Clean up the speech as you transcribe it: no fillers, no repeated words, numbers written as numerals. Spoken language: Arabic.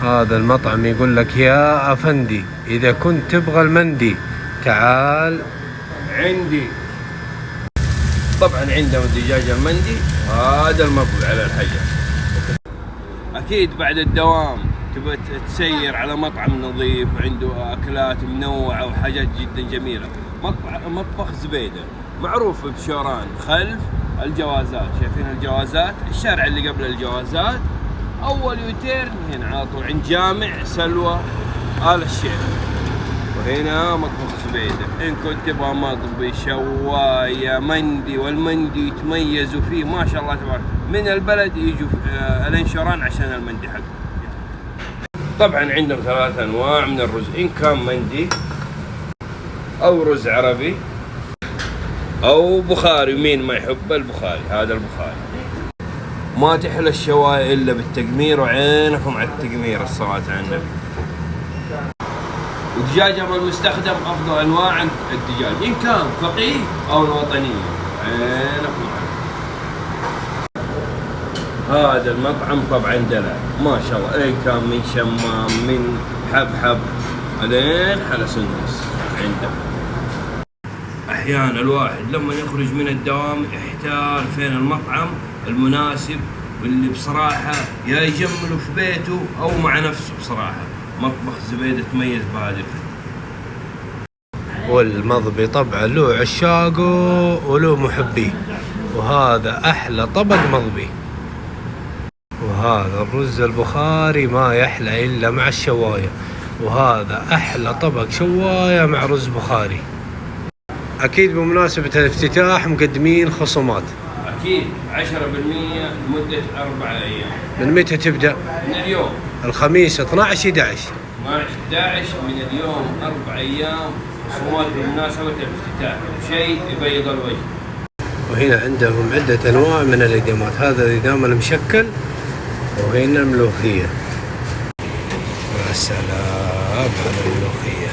هذا المطعم يقول لك يا أفندي إذا كنت تبغى المندي تعال عندي. طبعا عندهم الدجاج المندي، هذا المطبوع على الحجر. أكيد بعد الدوام تبغى تسير على مطعم نظيف وعنده أكلات منوعة وحاجات جدا جميلة. مطبخ زبيدة معروف بشوران خلف الجوازات، شايفين الجوازات؟ الشارع اللي قبل الجوازات أول يوتيرن هنا على طول عند جامع سلوى آل الشيخ. وهنا مطبخ زبيدة. إن كنت تبغى مطبي شواية مندي، والمندي يتميزوا فيه ما شاء الله تبارك، من البلد يجوا الين شوران عشان المندي حقه. طبعا عندهم 3 أنواع من الرز، إن كان مندي أو رز عربي أو بخاري. مين ما يحب البخاري؟ هذا البخاري. ما تحلى الشواية إلا بالتقمير، وعينكم على التقمير الصلاة على النبي. ودجاجهم المستخدم أفضل أنواع الدجاج، إن كان فقيه أو الوطنية، عينكم عليه. هذا المطعم طبعا دلع ما شاء الله، إن كان من شمام من حبحب ألين حلا سندس عنده. أحيانا الواحد لما يخرج من الدوام يحتار فين المطعم المناسب، واللي بصراحة يا يجمله في بيته أو مع نفسه. بصراحة مطبخ زبيدة تميز بهذه الفكرة. والمضبي طبعا له عشاقه وله محبيه، وهذا أحلى طبق مضبي. وهذا الرز البخاري ما يحلى إلا مع الشواية، وهذا أحلى طبق شواية مع رز بخاري. أكيد بمناسبة الافتتاح مقدمين خصومات. أكيد 10% لمدة 4 أيام. من متى تبدأ؟ من اليوم الخميس 12/11. 12/11 من اليوم 4 أيام خصومات بمناسبة الافتتاح، شيء يبيض الوجه. وهنا عندهم عدة أنواع من الإدامات، هذا الإدام المشكل، وهنا الملوخية. يا سلام على الملوخية.